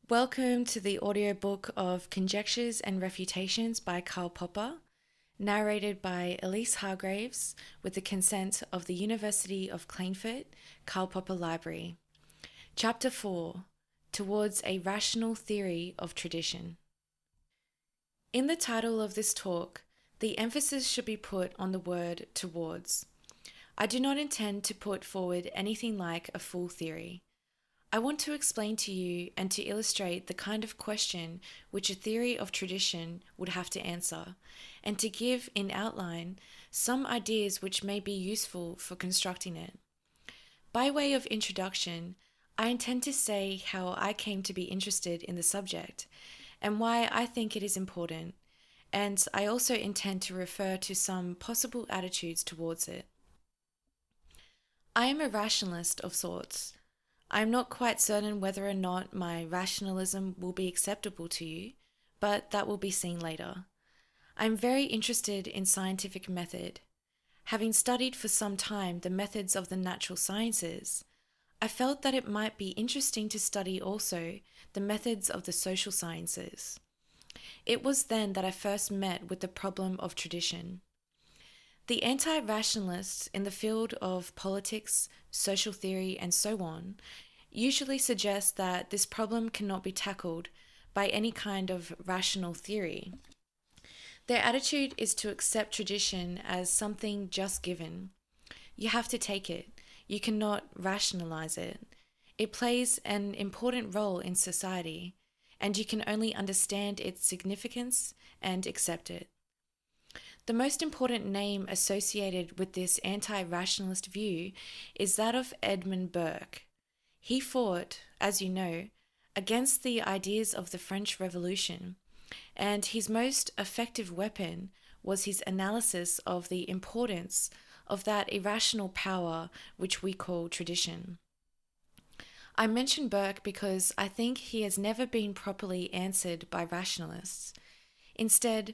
Welcome to the audiobook of Conjectures and Refutations by Karl, narrated by Elyse Hargreaves with the consent of the University of Klagenfurt, Karl Library. Chapter 4, Towards a Rational Theory of Tradition. In the title of this talk, the emphasis should be put on the word towards. I do not intend to put forward anything like a full theory. I want to explain to you and to illustrate the kind of question which a theory of tradition would have to answer, and to give, in outline, some ideas which may be useful for constructing it. By way of introduction, I intend to say how I came to be interested in the subject, and why I think it is important, and I also intend to refer to some possible attitudes towards it. I am a rationalist of sorts. I am not quite certain whether or not my rationalism will be acceptable to you, but that will be seen later. I am very interested in scientific method. Having studied for some time the methods of the natural sciences, I felt that it might be interesting to study also the methods of the social sciences. It was then that I first met with the problem of tradition. The anti-rationalists in the field of politics, social theory, and so on usually suggest that this problem cannot be tackled by any kind of rational theory. Their attitude is to accept tradition as something just given. You have to take it. You cannot rationalize it. It plays an important role in society, and you can only understand its significance and accept it. The most important name associated with this anti-rationalist view is that of Edmund Burke. He fought, as you know, against the ideas of the French Revolution, and his most effective weapon was his analysis of the importance of that irrational power which we call tradition. I mention Burke because I think he has never been properly answered by rationalists. Instead,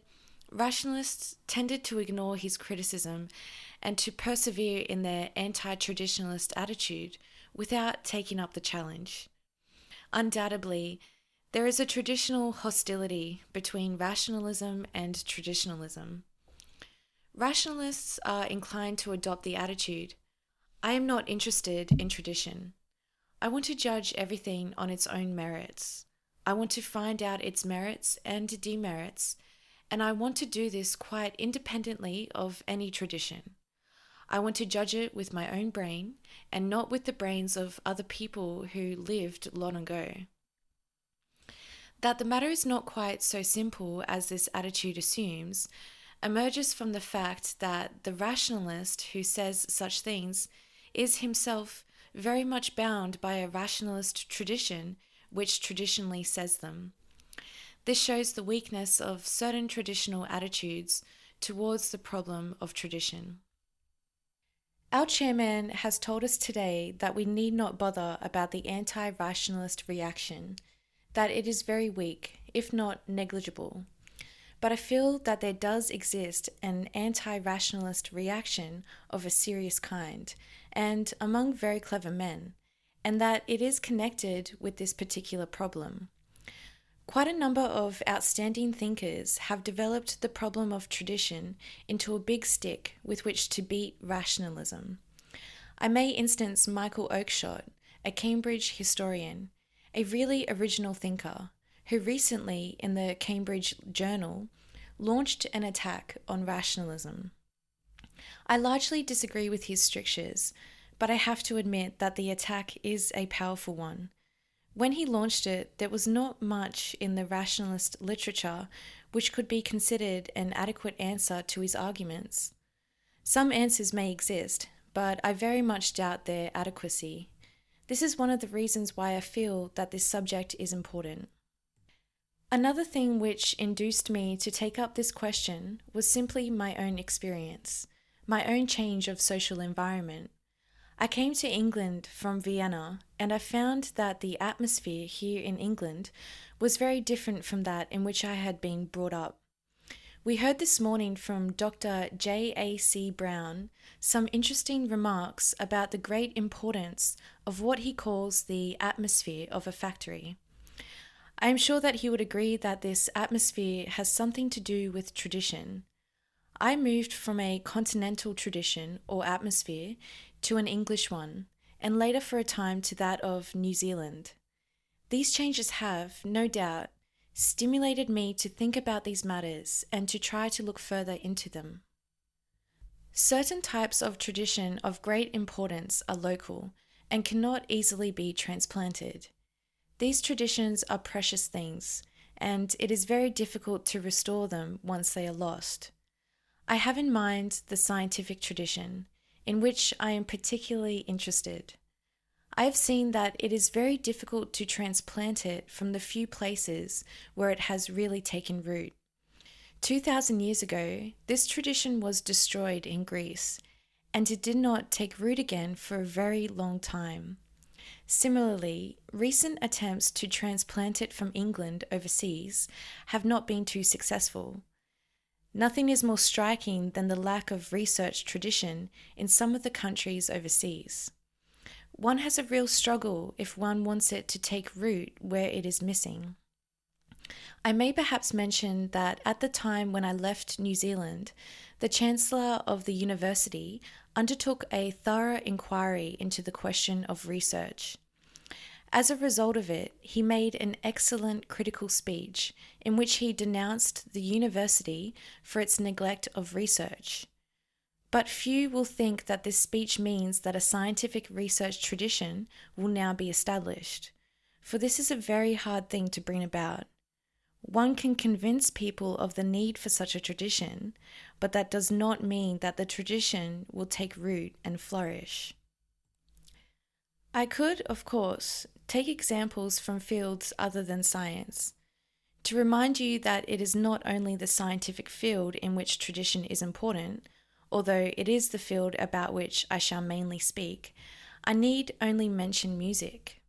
rationalists tended to ignore his criticism and to persevere in their anti-traditionalist attitude without taking up the challenge. Undoubtedly, there is a traditional hostility between rationalism and traditionalism. Rationalists are inclined to adopt the attitude, I am not interested in tradition. I want to judge everything on its own merits. I want to find out its merits and demerits, and I want to do this quite independently of any tradition. I want to judge it with my own brain and not with the brains of other people who lived long ago. That the matter is not quite so simple as this attitude assumes emerges from the fact that the rationalist who says such things is himself very much bound by a rationalist tradition which traditionally says them. This shows the weakness of certain traditional attitudes towards the problem of tradition. Our chairman has told us today that we need not bother about the anti-rationalist reaction, that it is very weak, if not negligible. But I feel that there does exist an anti-rationalist reaction of a serious kind, and among very clever men, and that it is connected with this particular problem. Quite a number of outstanding thinkers have developed the problem of tradition into a big stick with which to beat rationalism. I may instance Michael Oakeshott, a Cambridge historian, a really original thinker, who recently, in the Cambridge Journal, launched an attack on rationalism. I largely disagree with his strictures, but I have to admit that the attack is a powerful one. When he launched it, there was not much in the rationalist literature which could be considered an adequate answer to his arguments. Some answers may exist, but I very much doubt their adequacy. This is one of the reasons why I feel that this subject is important. Another thing which induced me to take up this question was simply my own experience, my own change of social environment. I came to England from Vienna, and I found that the atmosphere here in England was very different from that in which I had been brought up. We heard this morning from Dr. J.A.C. Brown some interesting remarks about the great importance of what he calls the atmosphere of a factory. I am sure that he would agree that this atmosphere has something to do with tradition. I moved from a continental tradition or atmosphere to an English one, and later for a time to that of New Zealand. These changes have, no doubt, stimulated me to think about these matters and to try to look further into them. Certain types of tradition of great importance are local and cannot easily be transplanted. These traditions are precious things, and it is very difficult to restore them once they are lost. I have in mind the scientific tradition, in which I am particularly interested. I have seen that it is very difficult to transplant it from the few places where it has really taken root. 2,000 years ago, this tradition was destroyed in Greece, and it did not take root again for a very long time. Similarly, recent attempts to transplant it from England overseas have not been too successful. Nothing is more striking than the lack of research tradition in some of the countries overseas. One has a real struggle if one wants it to take root where it is missing. I may perhaps mention that at the time when I left New Zealand, the Chancellor of the university undertook a thorough inquiry into the question of research. As a result of it, he made an excellent critical speech in which he denounced the university for its neglect of research. But few will think that this speech means that a scientific research tradition will now be established, for this is a very hard thing to bring about. One can convince people of the need for such a tradition, but that does not mean that the tradition will take root and flourish. I could, of course, take examples from fields other than science, to remind you that it is not only the scientific field in which tradition is important, although it is the field about which I shall mainly speak. I need only mention music.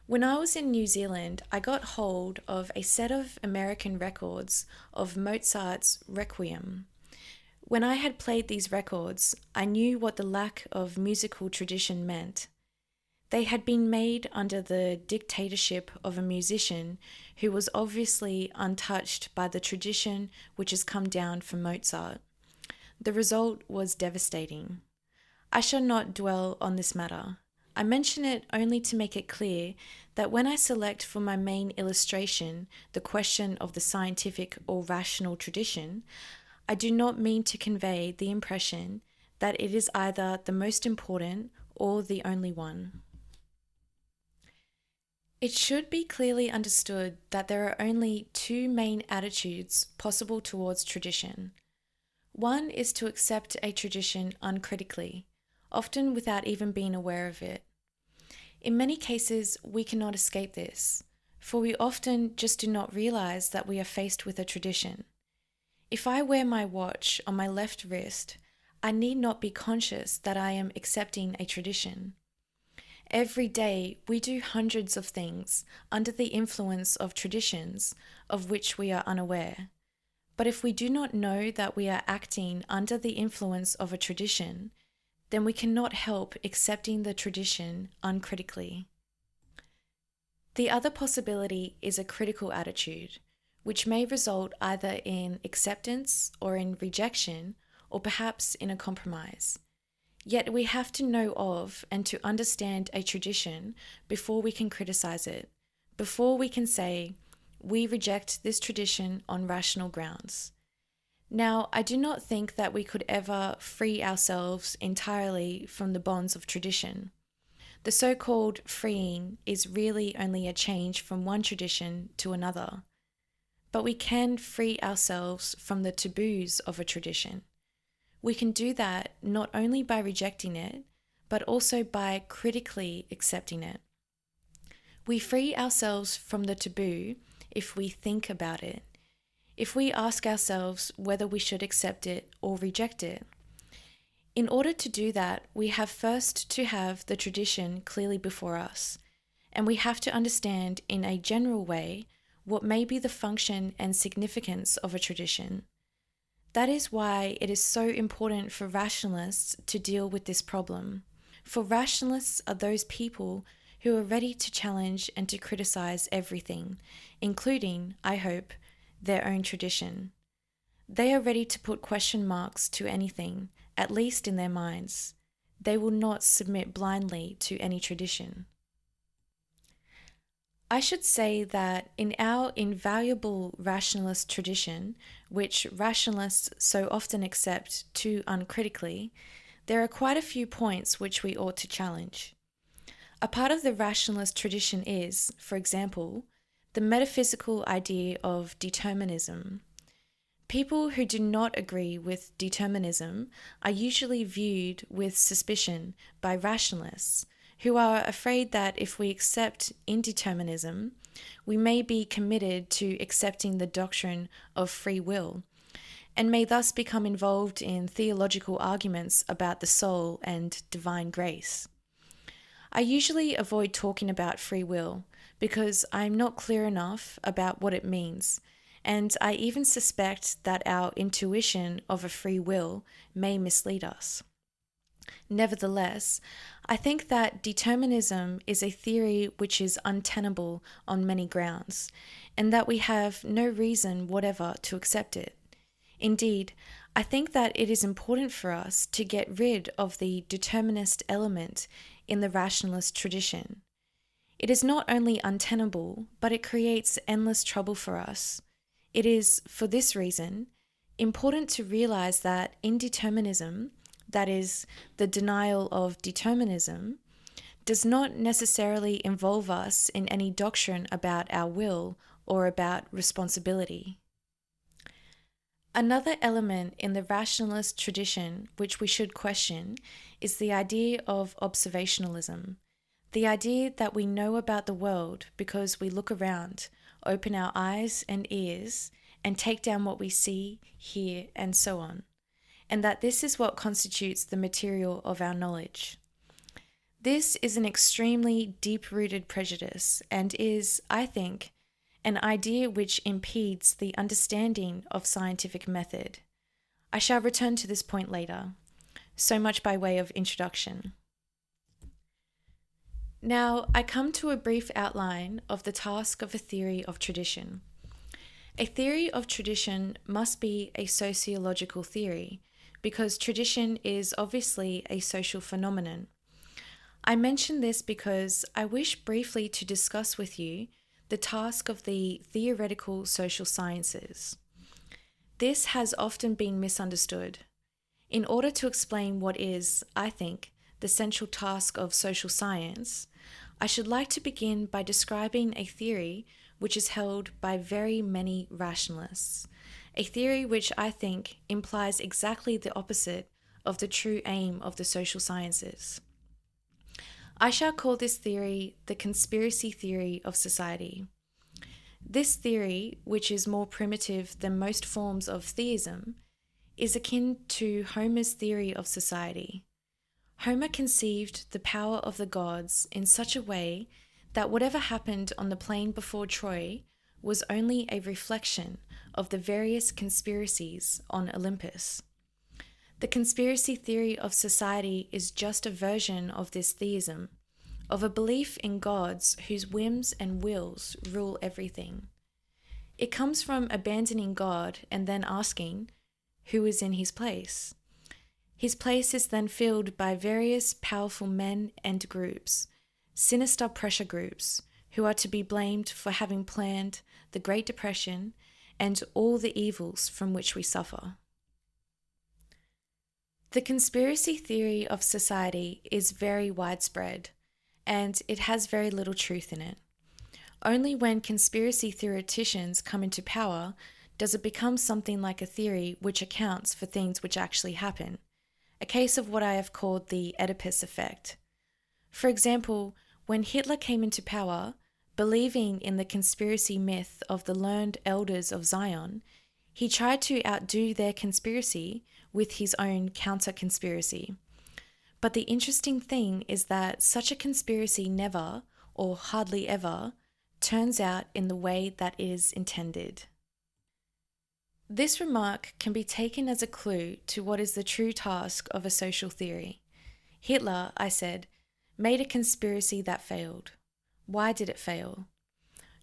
When I was in New Zealand, I got hold of a set of American records of Mozart's Requiem. When I had played these records, I knew what the lack of musical tradition meant. They had been made under the dictatorship of a musician who was obviously untouched by the tradition which has come down from Mozart. The result was devastating. I shall not dwell on this matter. I mention it only to make it clear that when I select for my main illustration the question of the scientific or rational tradition, I do not mean to convey the impression that it is either the most important or the only one. It should be clearly understood that there are only two main attitudes possible towards tradition. One is to accept a tradition uncritically, often without even being aware of it. In many cases, we cannot escape this, for we often just do not realize that we are faced with a tradition. If I wear my watch on my left wrist, I need not be conscious that I am accepting a tradition. Every day, we do hundreds of things under the influence of traditions of which we are unaware. But if we do not know that we are acting under the influence of a tradition, then we cannot help accepting the tradition uncritically. The other possibility is a critical attitude, which may result either in acceptance or in rejection, or perhaps in a compromise. Yet we have to know of and to understand a tradition before we can criticize it, before we can say, we reject this tradition on rational grounds. Now, I do not think that we could ever free ourselves entirely from the bonds of tradition. The so-called freeing is really only a change from one tradition to another. But we can free ourselves from the taboos of a tradition. We can do that not only by rejecting it, but also by critically accepting it. We free ourselves from the taboo if we think about it, if we ask ourselves whether we should accept it or reject it. In order to do that, we have first to have the tradition clearly before us, and we have to understand in a general way what may be the function and significance of a tradition. That is why it is so important for rationalists to deal with this problem. For rationalists are those people who are ready to challenge and to criticize everything, including, I hope, their own tradition. They are ready to put question marks to anything, at least in their minds. They will not submit blindly to any tradition. I should say that in our invaluable rationalist tradition, which rationalists so often accept too uncritically, there are quite a few points which we ought to challenge. A part of the rationalist tradition is, for example, the metaphysical idea of determinism. People who do not agree with determinism are usually viewed with suspicion by rationalists, who are afraid that if we accept indeterminism, we may be committed to accepting the doctrine of free will, and may thus become involved in theological arguments about the soul and divine grace. I usually avoid talking about free will because I'm not clear enough about what it means, and I even suspect that our intuition of a free will may mislead us. Nevertheless, I think that determinism is a theory which is untenable on many grounds, and that we have no reason whatever to accept it. Indeed, I think that it is important for us to get rid of the determinist element in the rationalist tradition. It is not only untenable, but it creates endless trouble for us. It is, for this reason, important to realize that indeterminism, that is, the denial of determinism, does not necessarily involve us in any doctrine about our will or about responsibility. Another element in the rationalist tradition which we should question is the idea of observationalism, the idea that we know about the world because we look around, open our eyes and ears, and take down what we see, hear, and so on, and that this is what constitutes the material of our knowledge. This is an extremely deep-rooted prejudice and is, I think, an idea which impedes the understanding of scientific method. I shall return to this point later. So much by way of introduction. Now, I come to a brief outline of the task of a theory of tradition. A theory of tradition must be a sociological theory, because tradition is obviously a social phenomenon. I mention this because I wish briefly to discuss with you the task of the theoretical social sciences. This has often been misunderstood. In order to explain what is, I think, the central task of social science, I should like to begin by describing a theory which is held by very many rationalists, a theory which I think implies exactly the opposite of the true aim of the social sciences. I shall call this theory the conspiracy theory of society. This theory, which is more primitive than most forms of theism, is akin to Homer's theory of society. Homer conceived the power of the gods in such a way that whatever happened on the plain before Troy was only a reflection of the various conspiracies on Olympus. The conspiracy theory of society is just a version of this theism, of a belief in gods whose whims and wills rule everything. It comes from abandoning God and then asking, who is in his place? His place is then filled by various powerful men and groups, sinister pressure groups, who are to be blamed for having planned the Great Depression and all the evils from which we suffer. The conspiracy theory of society is very widespread, and it has very little truth in it. Only when conspiracy theoreticians come into power does it become something like a theory which accounts for things which actually happen, a case of what I have called the Oedipus effect. For example, when Hitler came into power, believing in the conspiracy myth of the learned elders of Zion, he tried to outdo their conspiracy with his own counter-conspiracy. But the interesting thing is that such a conspiracy never, or hardly ever, turns out in the way that it is intended. This remark can be taken as a clue to what is the true task of a social theory. Hitler, I said, made a conspiracy that failed. Why did it fail?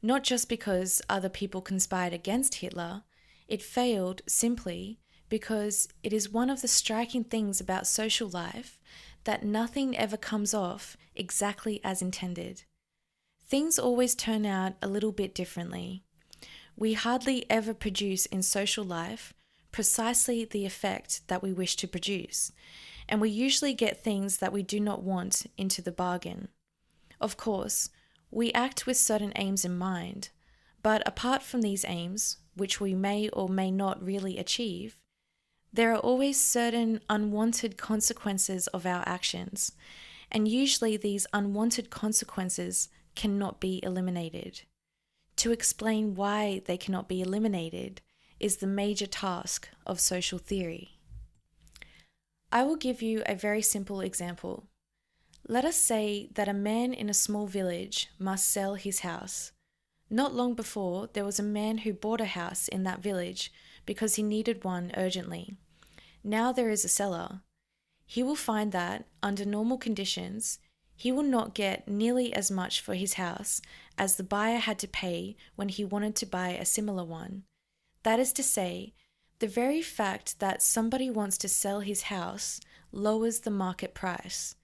Not just because other people conspired against Hitler, it failed simply because it is one of the striking things about social life that nothing ever comes off exactly as intended. Things always turn out a little bit differently. We hardly ever produce in social life precisely the effect that we wish to produce, and we usually get things that we do not want into the bargain. Of course, we act with certain aims in mind, but apart from these aims, which we may or may not really achieve, there are always certain unwanted consequences of our actions, and usually these unwanted consequences cannot be eliminated. To explain why they cannot be eliminated is the major task of social theory. I will give you a very simple example. Let us say that a man in a small village must sell his house. Not long before, there was a man who bought a house in that village because he needed one urgently. Now there is a seller. He will find that, under normal conditions, he will not get nearly as much for his house as the buyer had to pay when he wanted to buy a similar one. That is to say, the very fact that somebody wants to sell his house lowers the market price.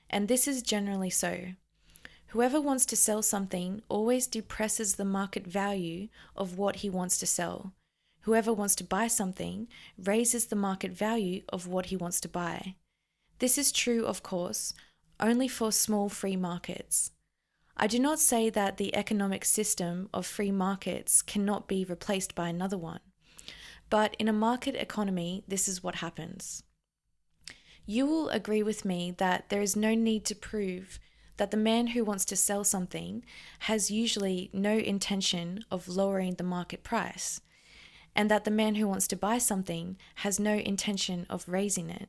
And this is generally so. Whoever wants to sell something always depresses the market value of what he wants to sell. Whoever wants to buy something raises the market value of what he wants to buy. This is true, of course, only for small free markets. I do not say that the economic system of free markets cannot be replaced by another one, but in a market economy, this is what happens. You will agree with me that there is no need to prove that the man who wants to sell something has usually no intention of lowering the market price, and that the man who wants to buy something has no intention of raising it.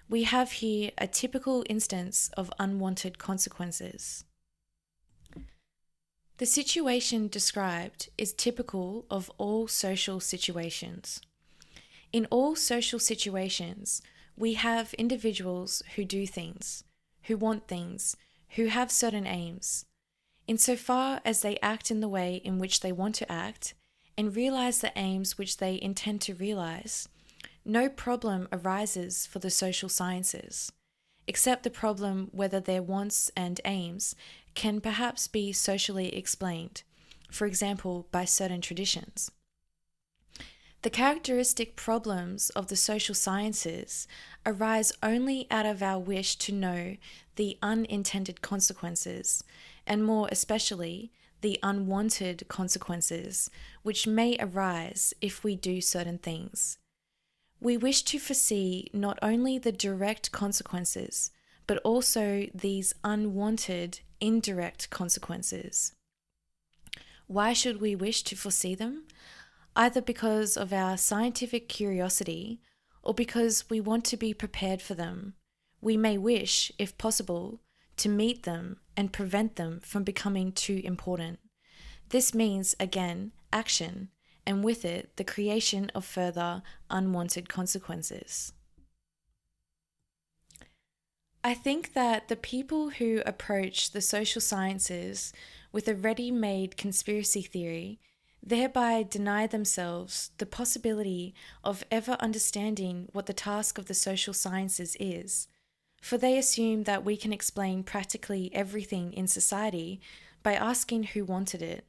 We have here a typical instance of unwanted consequences. The situation described is typical of all social situations. In all social situations, we have individuals who do things, who want things, who have certain aims. Insofar as they act in the way in which they want to act and realize the aims which they intend to realize, no problem arises for the social sciences, except the problem whether their wants and aims can perhaps be socially explained, for example, by certain traditions. The characteristic problems of the social sciences arise only out of our wish to know the unintended consequences, and more especially the unwanted consequences, which may arise if we do certain things. We wish to foresee not only the direct consequences, but also these unwanted indirect consequences. Why should we wish to foresee them? Either because of our scientific curiosity or because we want to be prepared for them. We may wish, if possible, to meet them and prevent them from becoming too important. This means, again, action, and with it, the creation of further unwanted consequences. I think that the people who approach the social sciences with a ready-made conspiracy theory thereby deny themselves the possibility of ever understanding what the task of the social sciences is, for they assume that we can explain practically everything in society by asking who wanted it,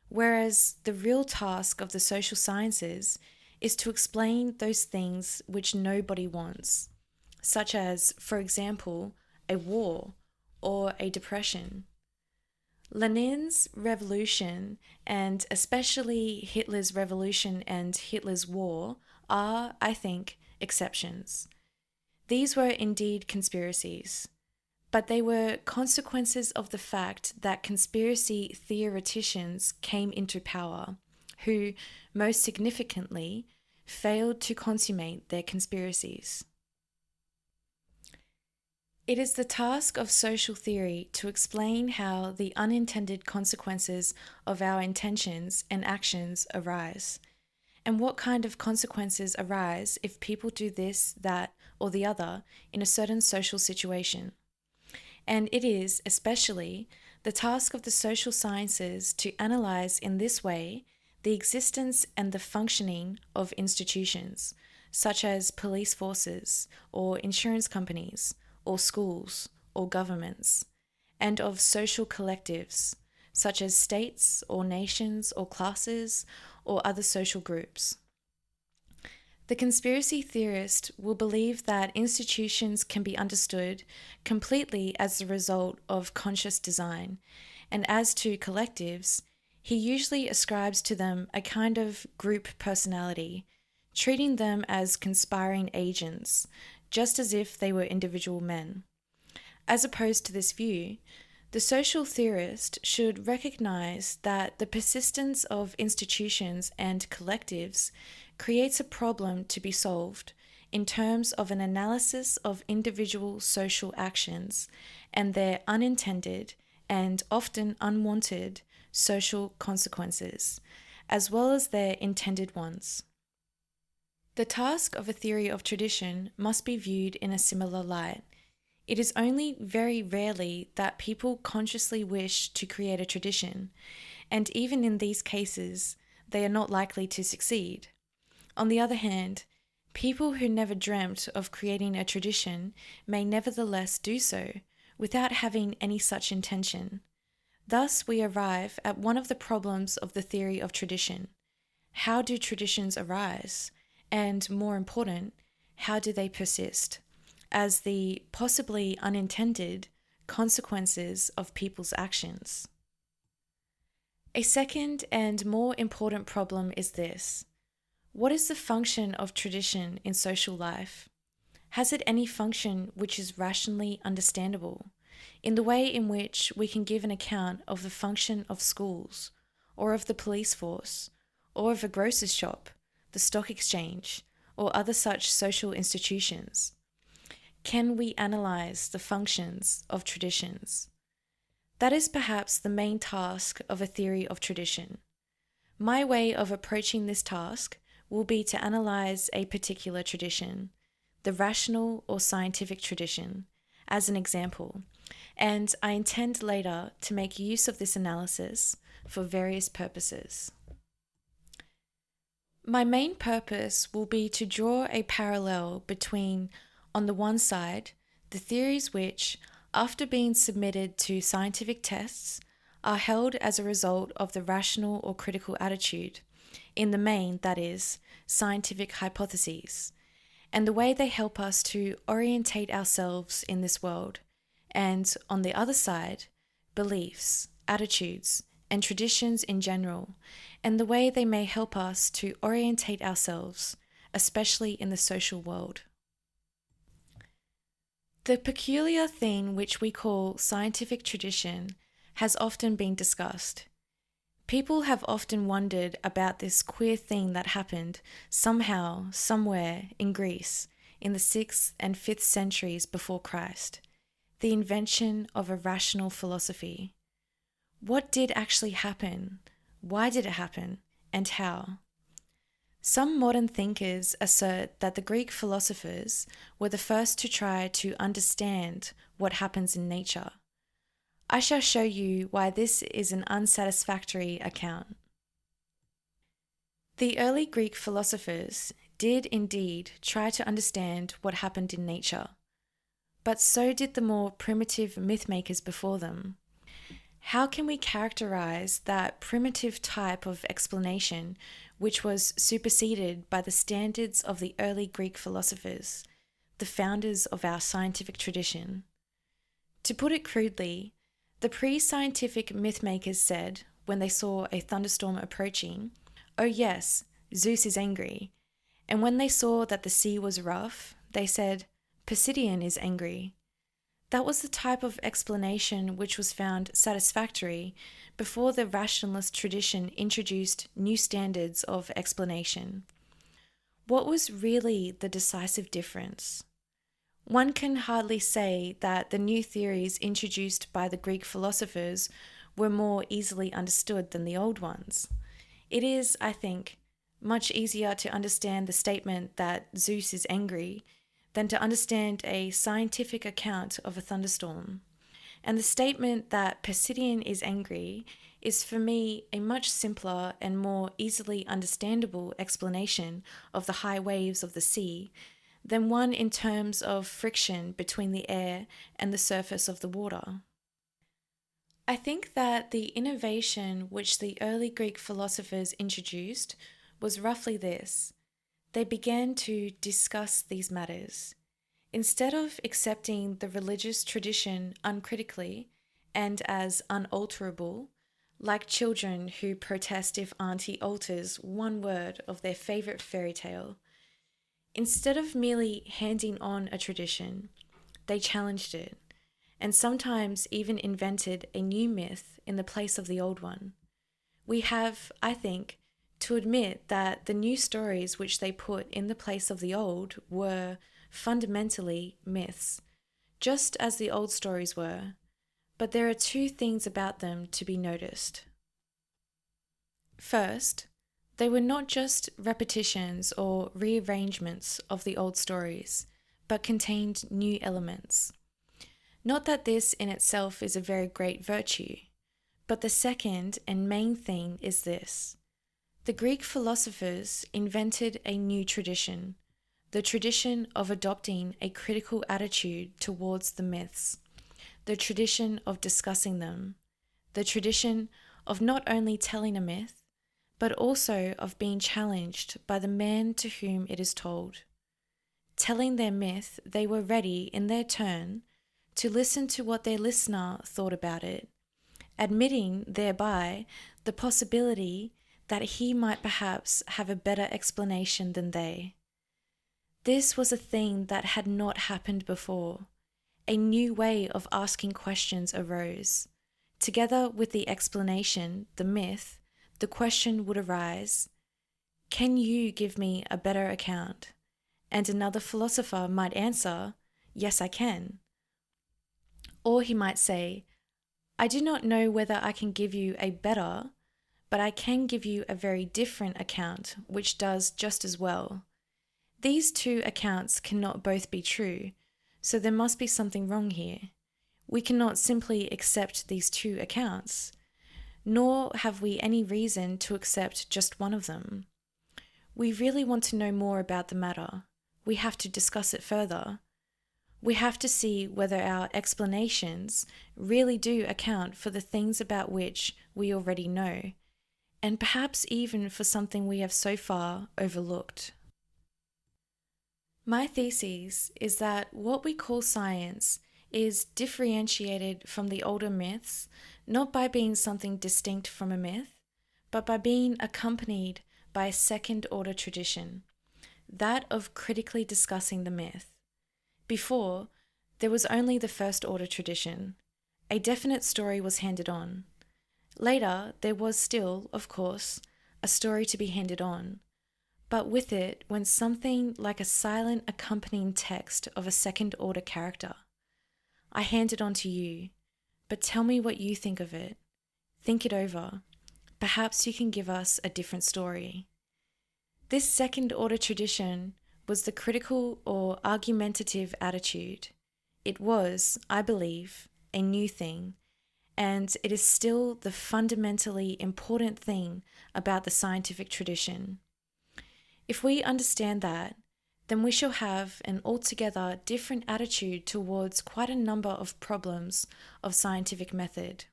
whereas the real task of the social sciences is to explain those things which nobody wants, such as, for example, a war or a depression. Lenin's revolution, and especially Hitler's revolution and Hitler's war, are, I think, exceptions. These were indeed conspiracies, but they were consequences of the fact that conspiracy theoreticians came into power, who, most significantly, failed to consummate their conspiracies. It is the task of social theory to explain how the unintended consequences of our intentions and actions arise, and what kind of consequences arise if people do this, that, or the other in a certain social situation. And it is, especially, the task of the social sciences to analyze in this way the existence and the functioning of institutions, such as police forces, or insurance companies, or schools, or governments, and of social collectives, such as states, or nations, or classes, or other social groups. The conspiracy theorist will believe that institutions can be understood completely as the result of conscious design, and as to collectives, he usually ascribes to them a kind of group personality, treating them as conspiring agents, just as if they were individual men. As opposed to this view, the social theorist should recognize that the persistence of institutions and collectives creates a problem to be solved in terms of an analysis of individual social actions and their unintended and often unwanted social consequences, as well as their intended ones. The task of a theory of tradition must be viewed in a similar light. It is only very rarely that people consciously wish to create a tradition, and even in these cases, they are not likely to succeed. On the other hand, people who never dreamt of creating a tradition may nevertheless do so, without having any such intention. Thus, we arrive at one of the problems of the theory of tradition. How do traditions arise? And, more important, how do they persist? As the possibly unintended consequences of people's actions. A second and more important problem is this: what is the function of tradition in social life? Has it any function which is rationally understandable, in the way in which we can give an account of the function of schools, or of the police force, or of a grocer's shop, the stock exchange, or other such social institutions? Can we analyze the functions of traditions? That is perhaps the main task of a theory of tradition. My way of approaching this task will be to analyze a particular tradition, the rational or scientific tradition, as an example, and I intend later to make use of this analysis for various purposes. My main purpose will be to draw a parallel between, on the one side, the theories which, after being submitted to scientific tests, are held as a result of the rational or critical attitude, in the main, that is, scientific hypotheses, and the way they help us to orientate ourselves in this world, and, on the other side, beliefs, attitudes, and traditions in general, and the way they may help us to orientate ourselves, especially in the social world. The peculiar thing which we call scientific tradition has often been discussed. People have often wondered about this queer thing that happened somehow, somewhere in Greece in the 6th and 5th centuries before Christ, the invention of a rational philosophy. What did actually happen? Why did it happen? And how? Some modern thinkers assert that the Greek philosophers were the first to try to understand what happens in nature. I shall show you why this is an unsatisfactory account. The early Greek philosophers did indeed try to understand what happened in nature, but so did the more primitive myth-makers before them. How can we characterize that primitive type of explanation which was superseded by the standards of the early Greek philosophers, the founders of our scientific tradition? To put it crudely, the pre-scientific myth-makers said, when they saw a thunderstorm approaching, "Oh yes, Zeus is angry." And when they saw that the sea was rough, they said, "Poseidon is angry." That was the type of explanation which was found satisfactory before the rationalist tradition introduced new standards of explanation. What was really the decisive difference? One can hardly say that the new theories introduced by the Greek philosophers were more easily understood than the old ones. It is, I think, much easier to understand the statement that Zeus is angry than to understand a scientific account of a thunderstorm. And the statement that Pisidian is angry is for me a much simpler and more easily understandable explanation of the high waves of the sea than one in terms of friction between the air and the surface of the water. I think that the innovation which the early Greek philosophers introduced was roughly this. They began to discuss these matters. Instead of accepting the religious tradition uncritically and as unalterable, like children who protest if Auntie alters one word of their favourite fairy tale, instead of merely handing on a tradition, they challenged it, and sometimes even invented a new myth in the place of the old one. We have, I think, to admit that the new stories which they put in the place of the old were fundamentally myths, just as the old stories were, but there are two things about them to be noticed. First, they were not just repetitions or rearrangements of the old stories, but contained new elements. Not that this in itself is a very great virtue, but the second and main thing is this. The Greek philosophers invented a new tradition, the tradition of adopting a critical attitude towards the myths, the tradition of discussing them, the tradition of not only telling a myth, but also of being challenged by the man to whom it is told. Telling their myth, they were ready, in their turn, to listen to what their listener thought about it, admitting thereby the possibility that he might perhaps have a better explanation than they. This was a thing that had not happened before. A new way of asking questions arose. Together with the explanation, the myth, the question would arise, can you give me a better account? And another philosopher might answer, yes, I can. Or he might say, I do not know whether I can give you a better, but I can give you a very different account which does just as well. These two accounts cannot both be true, so there must be something wrong here. We cannot simply accept these two accounts, nor have we any reason to accept just one of them. We really want to know more about the matter. We have to discuss it further. We have to see whether our explanations really do account for the things about which we already know, and perhaps even for something we have so far overlooked. My thesis is that what we call science is differentiated from the older myths, not by being something distinct from a myth, but by being accompanied by a second-order tradition, that of critically discussing the myth. Before, there was only the first-order tradition. A definite story was handed on. Later, there was still, of course, a story to be handed on, but with it went something like a silent accompanying text of a second-order character. I hand it on to you, but tell me what you think of it. Think it over. Perhaps you can give us a different story. This second-order tradition was the critical or argumentative attitude. It was, I believe, a new thing, and it is still the fundamentally important thing about the scientific tradition. If we understand that, then we shall have an altogether different attitude towards quite a number of problems of scientific method.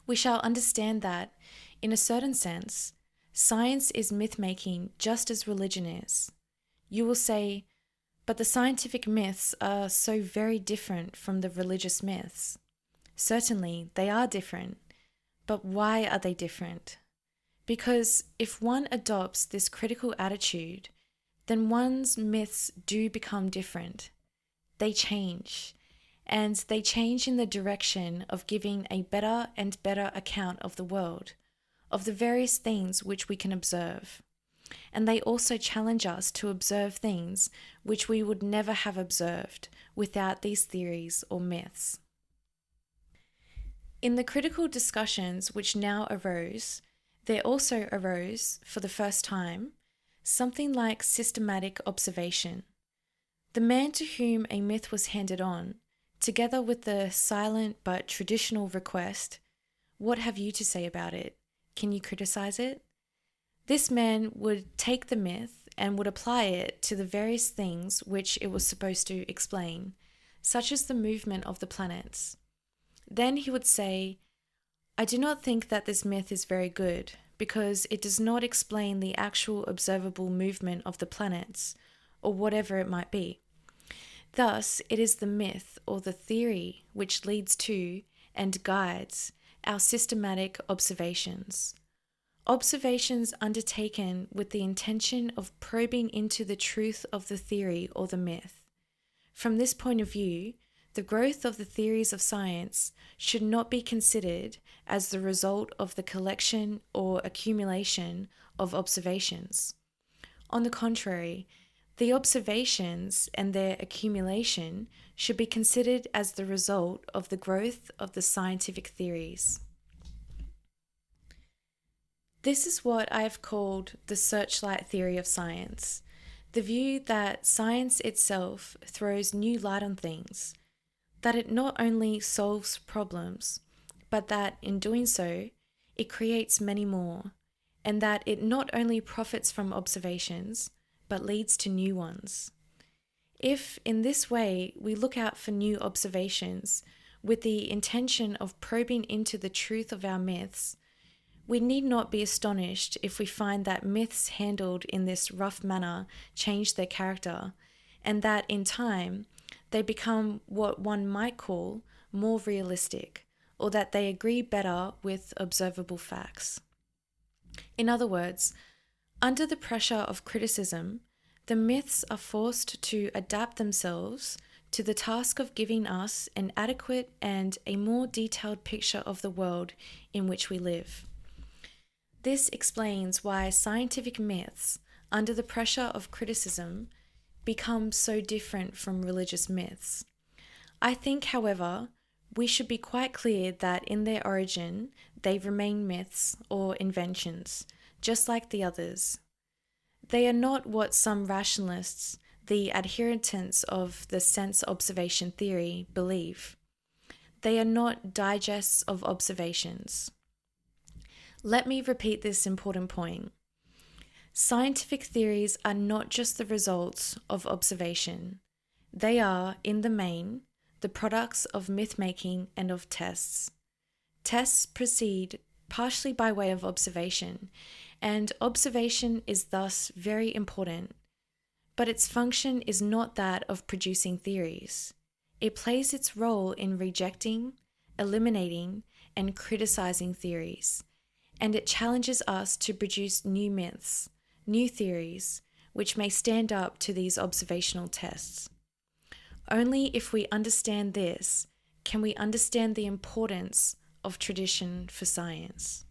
We shall understand that, in a certain sense, science is myth-making just as religion is. You will say, but the scientific myths are so very different from the religious myths. Certainly, they are different. But why are they different? Because if one adopts this critical attitude, then one's myths do become different. They change. And they change in the direction of giving a better and better account of the world, of the various things which we can observe. And they also challenge us to observe things which we would never have observed without these theories or myths. In the critical discussions which now arose, there also arose, for the first time, something like systematic observation. The man to whom a myth was handed on together with the silent but traditional request, "What have you to say about it? Can you criticize it?" This man would take the myth and would apply it to the various things which it was supposed to explain, such as the movement of the planets. Then he would say, "I do not think that this myth is very good, because it does not explain the actual observable movement of the planets, or whatever it might be. Thus, it is the myth or the theory which leads to and guides our systematic observations. Observations undertaken with the intention of probing into the truth of the theory or the myth. From this point of view, the growth of the theories of science should not be considered as the result of the collection or accumulation of observations. On the contrary, the observations and their accumulation should be considered as the result of the growth of the scientific theories." This is what I have called the searchlight theory of science, the view that science itself throws new light on things, that it not only solves problems, but that in doing so, it creates many more, and that it not only profits from observations, but leads to new ones. If, in this way, we look out for new observations with the intention of probing into the truth of our myths, we need not be astonished if we find that myths handled in this rough manner change their character, and that in time they become what one might call more realistic, or that they agree better with observable facts. In other words, under the pressure of criticism, the myths are forced to adapt themselves to the task of giving us an adequate and a more detailed picture of the world in which we live. This explains why scientific myths, under the pressure of criticism, become so different from religious myths. I think, however, we should be quite clear that in their origin, they remain myths or inventions, just like the others. They are not what some rationalists, the adherents of the sense observation theory, believe. They are not digests of observations. Let me repeat this important point. Scientific theories are not just the results of observation. They are, in the main, the products of myth-making and of tests. Tests proceed partially by way of observation, and observation is thus very important. But its function is not that of producing theories. It plays its role in rejecting, eliminating, and criticizing theories, and it challenges us to produce new myths, new theories, which may stand up to these observational tests. Only if we understand this can we understand the importance of tradition for science.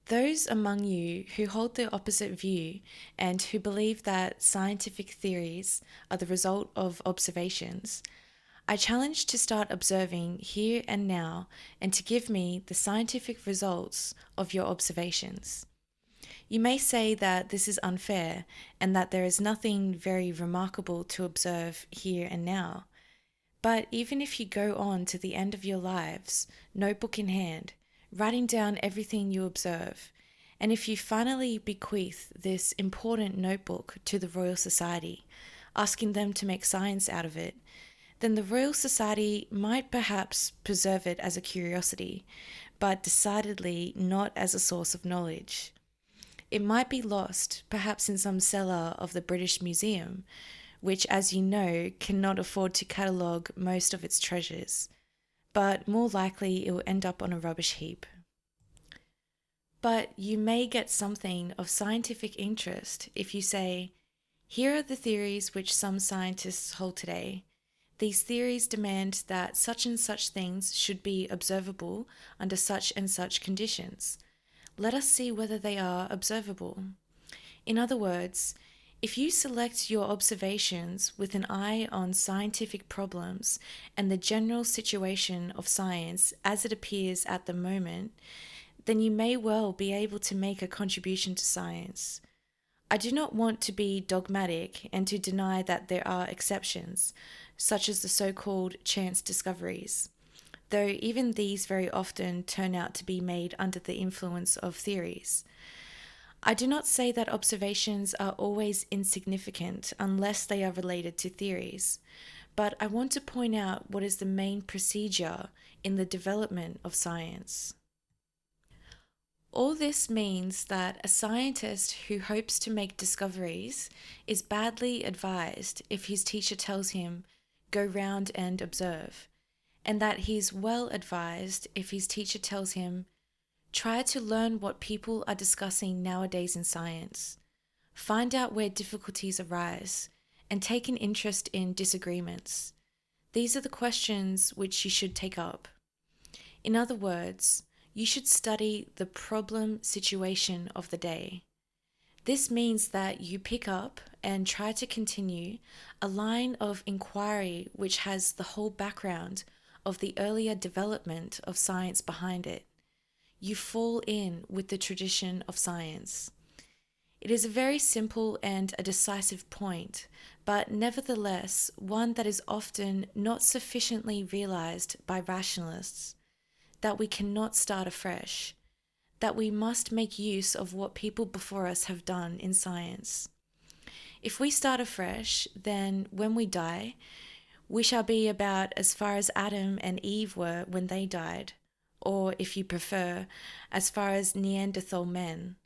Those among you who hold the opposite view and who believe that scientific theories are the result of observations, I challenge to start observing here and now and to give me the scientific results of your observations. You may say that this is unfair and that there is nothing very remarkable to observe here and now. But even if you go on to the end of your lives, notebook in hand, writing down everything you observe, and if you finally bequeath this important notebook to the Royal Society, asking them to make science out of it, then the Royal Society might perhaps preserve it as a curiosity, but decidedly not as a source of knowledge. It might be lost, perhaps in some cellar of the British Museum, which, as you know, cannot afford to catalogue most of its treasures, but more likely it will end up on a rubbish heap. But you may get something of scientific interest if you say, "Here are the theories which some scientists hold today. These theories demand that such and such things should be observable under such and such conditions. Let us see whether they are observable." In other words, if you select your observations with an eye on scientific problems and the general situation of science as it appears at the moment, then you may well be able to make a contribution to science. I do not want to be dogmatic and to deny that there are exceptions, such as the so-called chance discoveries, though even these very often turn out to be made under the influence of theories. I do not say that observations are always insignificant unless they are related to theories, but I want to point out what is the main procedure in the development of science. All this means that a scientist who hopes to make discoveries is badly advised if his teacher tells him, "Go round and observe," and that he's well advised if his teacher tells him, "Try to learn what people are discussing nowadays in science. Find out where difficulties arise, and take an interest in disagreements. These are the questions which you should take up." In other words, you should study the problem situation of the day. This means that you pick up and try to continue a line of inquiry which has the whole background of the earlier development of science behind it. You fall in with the tradition of science. It is a very simple and a decisive point, but nevertheless one that is often not sufficiently realized by rationalists, that we cannot start afresh, that we must make use of what people before us have done in science. If we start afresh, then when we die, we shall be about as far as Adam and Eve were when they died, or, if you prefer, as far as Neanderthal men.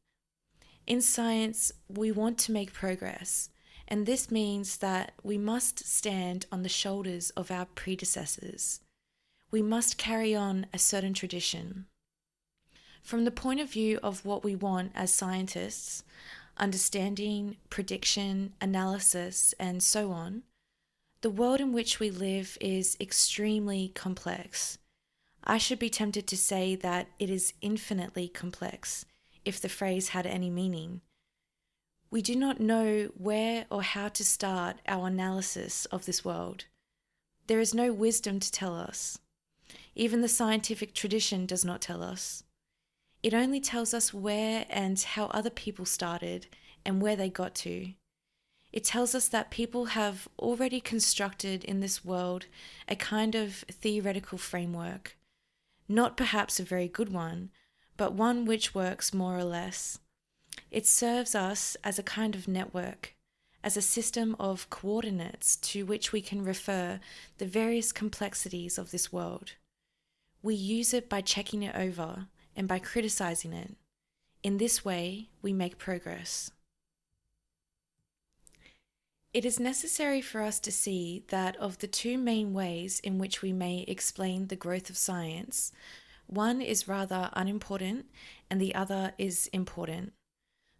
In science, we want to make progress, and this means that we must stand on the shoulders of our predecessors. We must carry on a certain tradition. From the point of view of what we want as scientists, understanding, prediction, analysis, and so on, the world in which we live is extremely complex. I should be tempted to say that it is infinitely complex, if the phrase had any meaning. We do not know where or how to start our analysis of this world. There is no wisdom to tell us. Even the scientific tradition does not tell us. It only tells us where and how other people started and where they got to. It tells us that people have already constructed in this world a kind of theoretical framework, not perhaps a very good one, but one which works more or less. It serves us as a kind of network, as a system of coordinates to which we can refer the various complexities of this world. We use it by checking it over and by criticizing it. In this way, we make progress. It is necessary for us to see that of the two main ways in which we may explain the growth of science, one is rather unimportant and the other is important.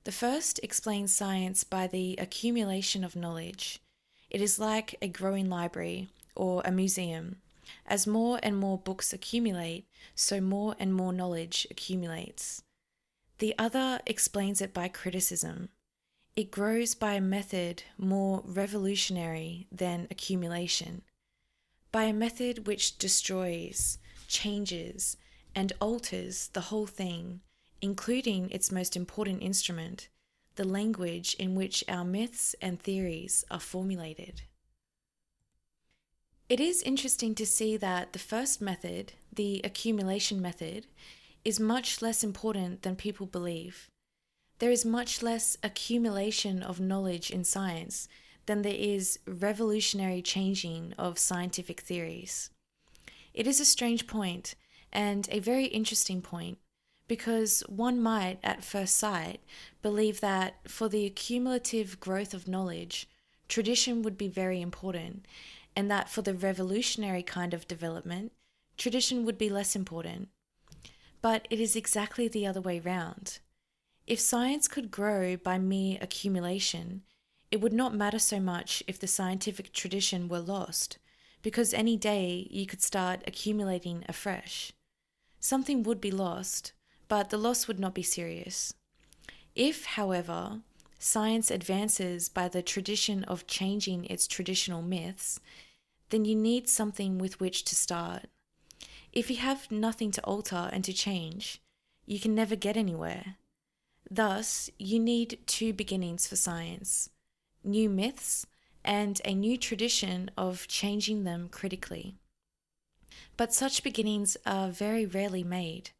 The first explains science by the accumulation of knowledge. It is like a growing library or a museum. As more and more books accumulate, so more and more knowledge accumulates. The other explains it by criticism. It grows by a method more revolutionary than accumulation, by a method which destroys, changes, and alters the whole thing, including its most important instrument, the language in which our myths and theories are formulated. It is interesting to see that the first method, the accumulation method, is much less important than people believe. There is much less accumulation of knowledge in science than there is revolutionary changing of scientific theories. It is a strange point, and a very interesting point, because one might, at first sight, believe that for the accumulative growth of knowledge, tradition would be very important, and that for the revolutionary kind of development, tradition would be less important. But it is exactly the other way round. If science could grow by mere accumulation, it would not matter so much if the scientific tradition were lost, because any day you could start accumulating afresh. Something would be lost, but the loss would not be serious. If, however, science advances by the tradition of changing its traditional myths, then you need something with which to start. If you have nothing to alter and to change, you can never get anywhere. Thus, you need two beginnings for science: new myths and a new tradition of changing them critically. But such beginnings are very rarely made.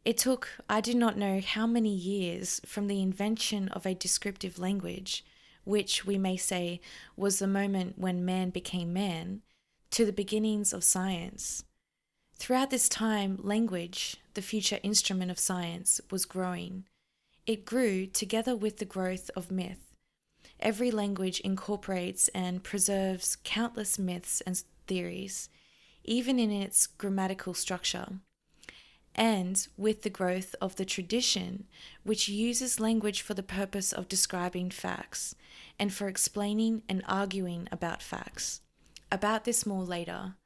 It took I do not know how many years from the invention of a descriptive language, which we may say was the moment when man became man, to the beginnings of science. Throughout this time, language, the future instrument of science, was growing. It grew together with the growth of myth. Every language incorporates and preserves countless myths and theories, even in its grammatical structure. And with the growth of the tradition, which uses language for the purpose of describing facts and for explaining and arguing about facts. About this more later.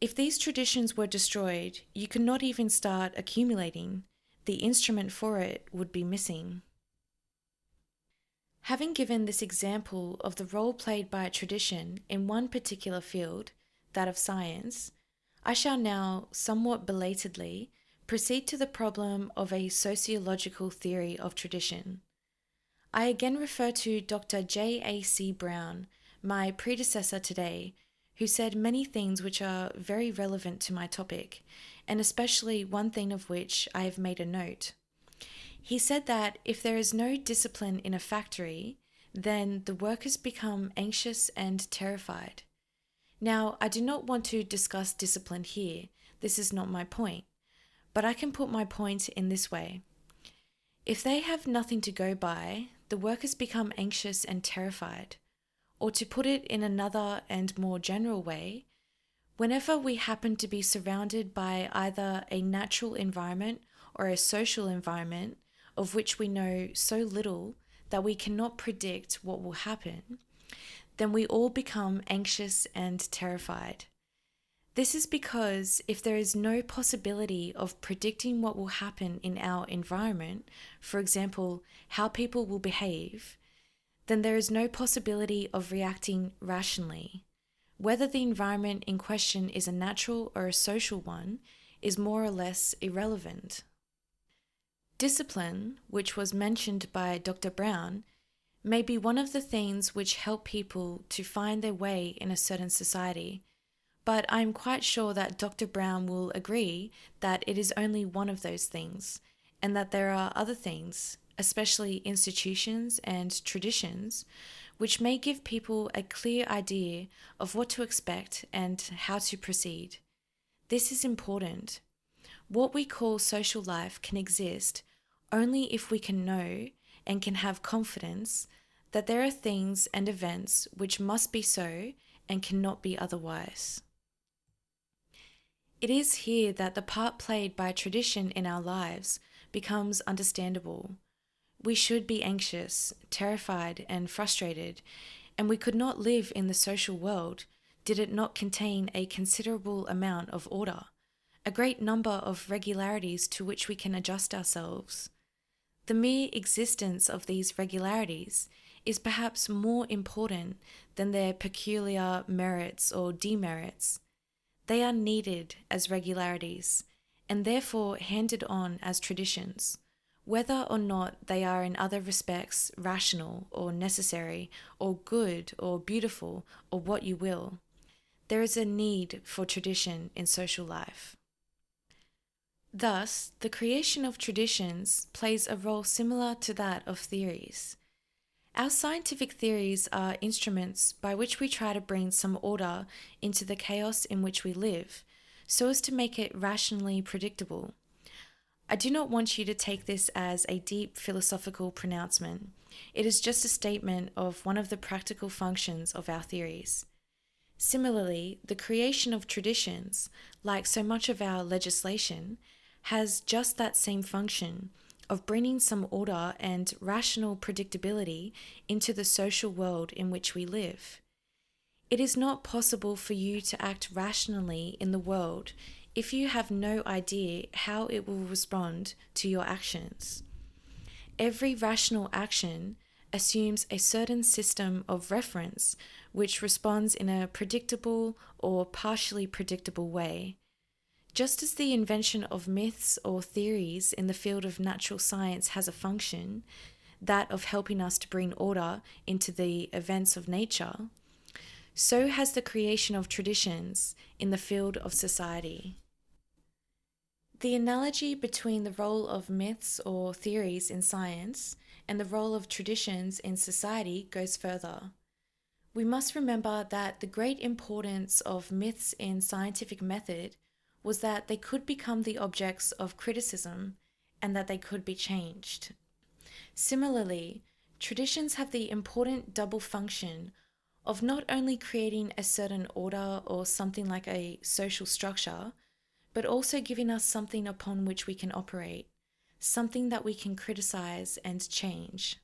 If these traditions were destroyed, you could not even start accumulating. The instrument for it would be missing. Having given this example of the role played by a tradition in one particular field, that of science, I shall now, somewhat belatedly, proceed to the problem of a sociological theory of tradition. I again refer to Dr. J.A.C. Brown, my predecessor today, who said many things which are very relevant to my topic, and especially one thing of which I have made a note. He said that if there is no discipline in a factory, then the workers become anxious and terrified. Now, I do not want to discuss discipline here. This is not my point. But I can put my point in this way. If they have nothing to go by, the workers become anxious and terrified. Or to put it in another and more general way, whenever we happen to be surrounded by either a natural environment or a social environment of which we know so little that we cannot predict what will happen, then we all become anxious and terrified. This is because if there is no possibility of predicting what will happen in our environment, for example, how people will behave, then there is no possibility of reacting rationally. Whether the environment in question is a natural or a social one is more or less irrelevant. Discipline, which was mentioned by Dr. Brown, may be one of the things which help people to find their way in a certain society, but I am quite sure that Dr. Brown will agree that it is only one of those things, and that there are other things, especially institutions and traditions, which may give people a clear idea of what to expect and how to proceed. This is important. What we call social life can exist only if we can know and can have confidence that there are things and events which must be so and cannot be otherwise. It is here that the part played by tradition in our lives becomes understandable. We should be anxious, terrified, and frustrated, and we could not live in the social world did it not contain a considerable amount of order, a great number of regularities to which we can adjust ourselves. The mere existence of these regularities is perhaps more important than their peculiar merits or demerits. They are needed as regularities, and therefore handed on as traditions, whether or not they are in other respects rational or necessary or good or beautiful or what you will. There is a need for tradition in social life. Thus, the creation of traditions plays a role similar to that of theories. Our scientific theories are instruments by which we try to bring some order into the chaos in which we live, so as to make it rationally predictable. I do not want you to take this as a deep philosophical pronouncement. It is just a statement of one of the practical functions of our theories. Similarly, the creation of traditions, like so much of our legislation, has just that same function of bringing some order and rational predictability into the social world in which we live. It is not possible for you to act rationally in the world if you have no idea how it will respond to your actions. Every rational action assumes a certain system of reference which responds in a predictable or partially predictable way. Just as the invention of myths or theories in the field of natural science has a function, that of helping us to bring order into the events of nature, so has the creation of traditions in the field of society. The analogy between the role of myths or theories in science and the role of traditions in society goes further. We must remember that the great importance of myths in scientific method was that they could become the objects of criticism and that they could be changed. Similarly, traditions have the important double function of not only creating a certain order or something like a social structure, but also giving us something upon which we can operate, something that we can criticize and change.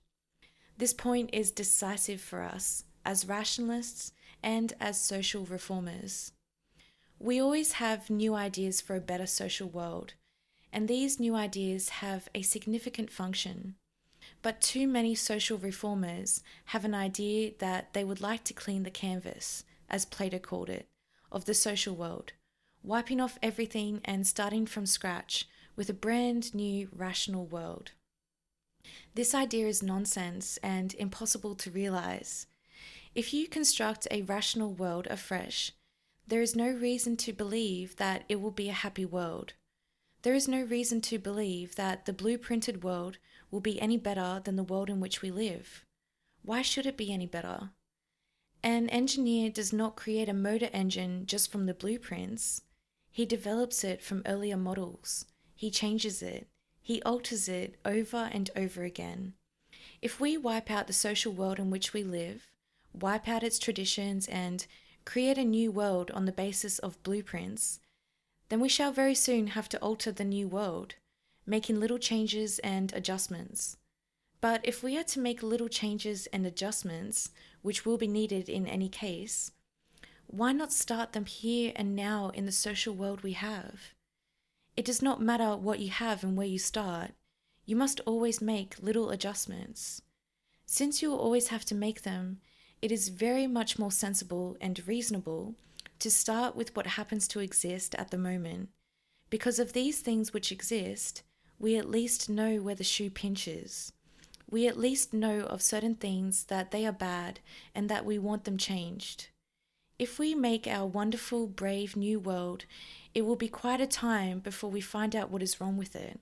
This point is decisive for us as rationalists and as social reformers. We always have new ideas for a better social world, and these new ideas have a significant function. But too many social reformers have an idea that they would like to clean the canvas, as Plato called it, of the social world, wiping off everything and starting from scratch with a brand new rational world. This idea is nonsense and impossible to realize. If you construct a rational world afresh, there is no reason to believe that it will be a happy world. There is no reason to believe that the blueprinted world will be any better than the world in which we live. Why should it be any better? An engineer does not create a motor engine just from the blueprints. He develops it from earlier models. He changes it. He alters it over and over again. If we wipe out the social world in which we live, wipe out its traditions, and create a new world on the basis of blueprints, then we shall very soon have to alter the new world, making little changes and adjustments. But if we are to make little changes and adjustments, which will be needed in any case, why not start them here and now in the social world we have? It does not matter what you have and where you start. You must always make little adjustments. Since you will always have to make them, it is very much more sensible and reasonable to start with what happens to exist at the moment. Because of these things which exist, we at least know where the shoe pinches. We at least know of certain things that they are bad and that we want them changed. If we make our wonderful, brave new world, it will be quite a time before we find out what is wrong with it.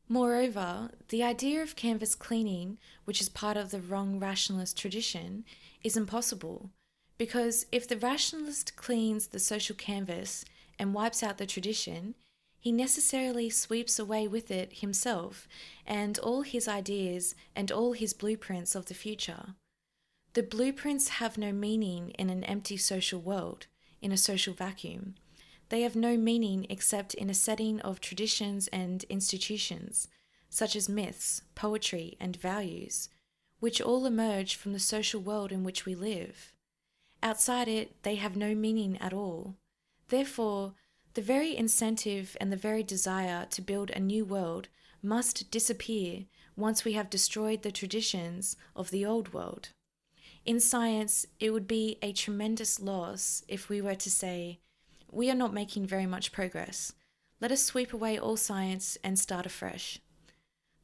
Moreover, the idea of canvas cleaning, which is part of the wrong rationalist tradition, is impossible, because if the rationalist cleans the social canvas and wipes out the tradition, he necessarily sweeps away with it himself and all his ideas and all his blueprints of the future. The blueprints have no meaning in an empty social world, in a social vacuum. They have no meaning except in a setting of traditions and institutions, such as myths, poetry, and values, which all emerge from the social world in which we live. Outside it, they have no meaning at all. Therefore, the very incentive and the very desire to build a new world must disappear once we have destroyed the traditions of the old world. In science, it would be a tremendous loss if we were to say, we are not making very much progress. Let us sweep away all science and start afresh.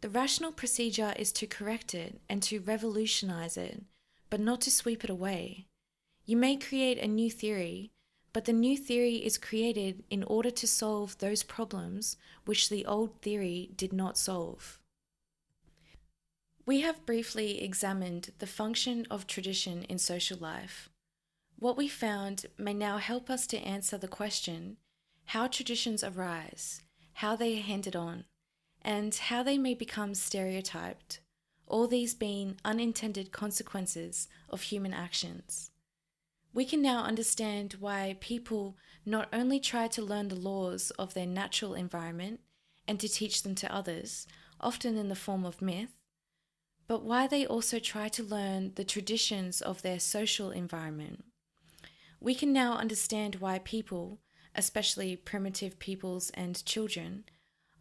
The rational procedure is to correct it and to revolutionize it, but not to sweep it away. You may create a new theory, but the new theory is created in order to solve those problems which the old theory did not solve. We have briefly examined the function of tradition in social life. What we found may now help us to answer the question how traditions arise, how they are handed on, and how they may become stereotyped, all these being unintended consequences of human actions. We can now understand why people not only try to learn the laws of their natural environment and to teach them to others, often in the form of myth, but why they also try to learn the traditions of their social environment. We can now understand why people, especially primitive peoples and children,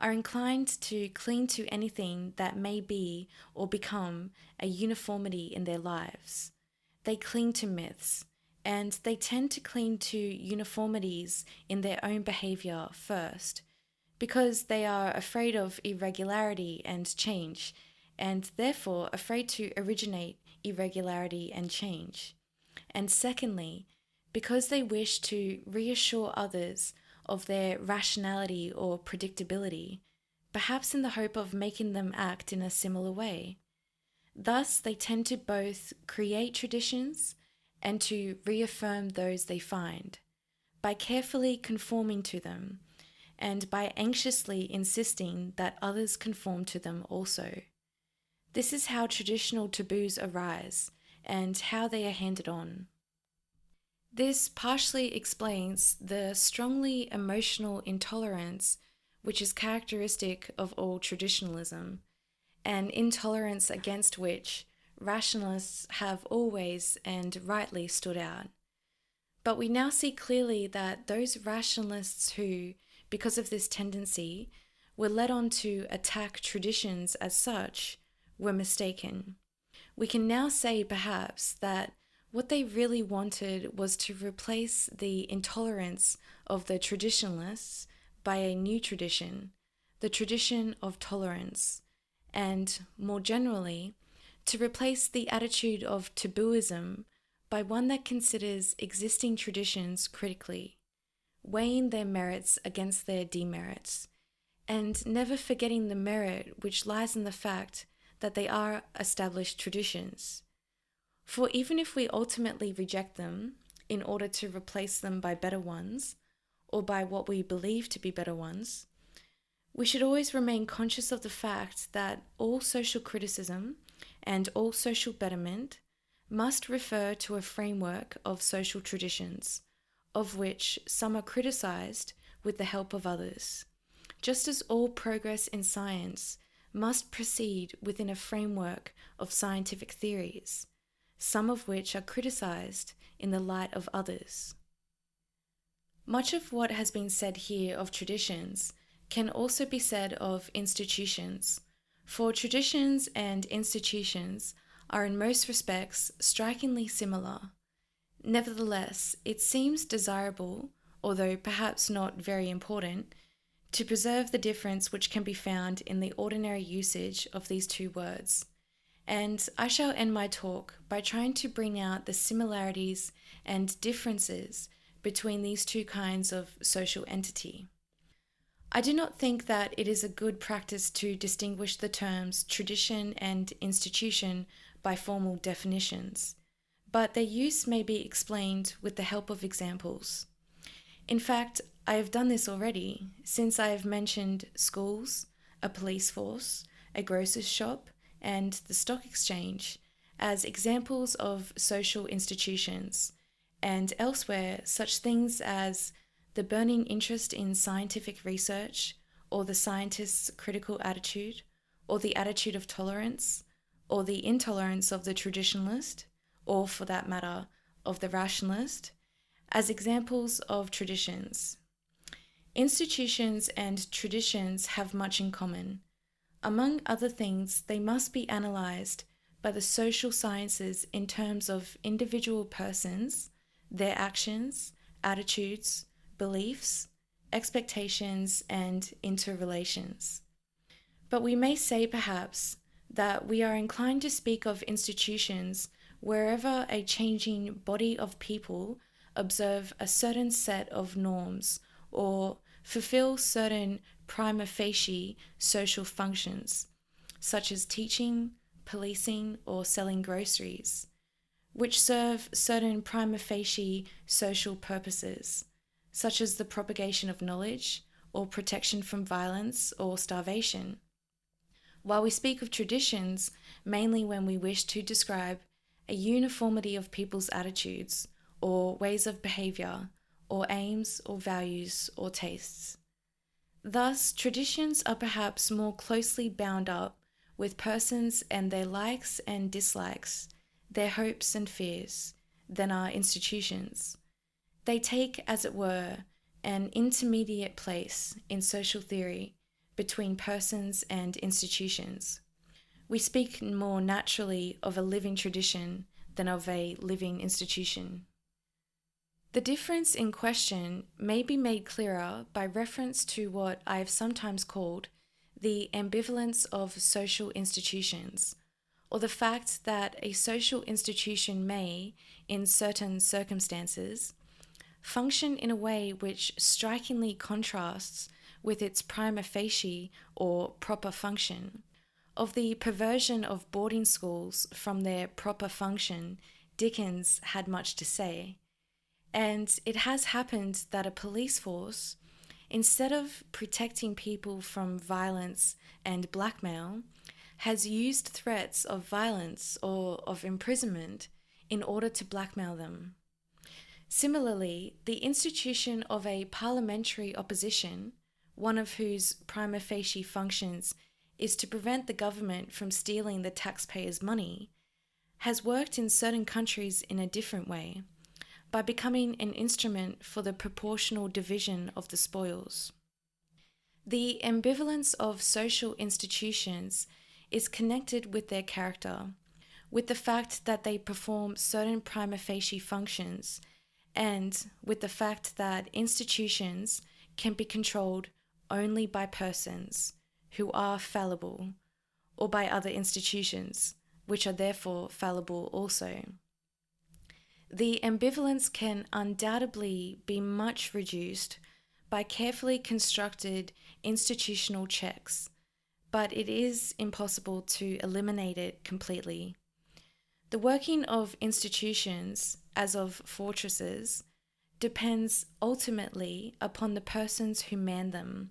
are inclined to cling to anything that may be or become a uniformity in their lives. They cling to myths. and they tend to cling to uniformities in their own behaviour first, because they are afraid of irregularity and change, and therefore afraid to originate irregularity and change. And secondly, because they wish to reassure others of their rationality or predictability, perhaps in the hope of making them act in a similar way. Thus, they tend to both create traditions and to reaffirm those they find, by carefully conforming to them, and by anxiously insisting that others conform to them also. This is how traditional taboos arise, and how they are handed on. This partially explains the strongly emotional intolerance which is characteristic of all traditionalism, an intolerance against which rationalists have always and rightly stood out. But we now see clearly that those rationalists who, because of this tendency, were led on to attack traditions as such, were mistaken. We can now say, perhaps, that what they really wanted was to replace the intolerance of the traditionalists by a new tradition, the tradition of tolerance, and, more generally, to replace the attitude of tabooism by one that considers existing traditions critically, weighing their merits against their demerits, and never forgetting the merit which lies in the fact that they are established traditions. For even if we ultimately reject them in order to replace them by better ones, or by what we believe to be better ones, we should always remain conscious of the fact that all social criticism and all social betterment must refer to a framework of social traditions, of which some are criticized with the help of others, just as all progress in science must proceed within a framework of scientific theories, some of which are criticized in the light of others. Much of what has been said here of traditions can also be said of institutions, for traditions and institutions are in most respects strikingly similar. Nevertheless, it seems desirable, although perhaps not very important, to preserve the difference which can be found in the ordinary usage of these two words. And I shall end my talk by trying to bring out the similarities and differences between these two kinds of social entity. I do not think that it is a good practice to distinguish the terms tradition and institution by formal definitions, but their use may be explained with the help of examples. In fact, I have done this already, since I have mentioned schools, a police force, a grocer's shop, and the stock exchange as examples of social institutions, and elsewhere such things as the burning interest in scientific research, or the scientist's critical attitude, or the attitude of tolerance, or the intolerance of the traditionalist, or for that matter, of the rationalist, as examples of traditions. Institutions and traditions have much in common. Among other things, they must be analysed by the social sciences in terms of individual persons, their actions, attitudes, beliefs, expectations, and interrelations. But we may say, perhaps, that we are inclined to speak of institutions wherever a changing body of people observe a certain set of norms or fulfill certain prima facie social functions, such as teaching, policing, or selling groceries, which serve certain prima facie social purposes, such as the propagation of knowledge or protection from violence or starvation. While we speak of traditions mainly when we wish to describe a uniformity of people's attitudes or ways of behaviour or aims or values or tastes. Thus, traditions are perhaps more closely bound up with persons and their likes and dislikes, their hopes and fears, than are institutions. They take, as it were, an intermediate place in social theory between persons and institutions. We speak more naturally of a living tradition than of a living institution. The difference in question may be made clearer by reference to what I have sometimes called the ambivalence of social institutions, or the fact that a social institution may, in certain circumstances, function in a way which strikingly contrasts with its prima facie or proper function. Of the perversion of boarding schools from their proper function, Dickens had much to say. And it has happened that a police force, instead of protecting people from violence and blackmail, has used threats of violence or of imprisonment in order to blackmail them. Similarly, the institution of a parliamentary opposition, one of whose prima facie functions is to prevent the government from stealing the taxpayers' money, has worked in certain countries in a different way, by becoming an instrument for the proportional division of the spoils. The ambivalence of social institutions is connected with their character, with the fact that they perform certain prima facie functions, and with the fact that institutions can be controlled only by persons who are fallible, or by other institutions, which are therefore fallible also. The ambivalence can undoubtedly be much reduced by carefully constructed institutional checks, but it is impossible to eliminate it completely. The working of institutions, as of fortresses, depends ultimately upon the persons who man them,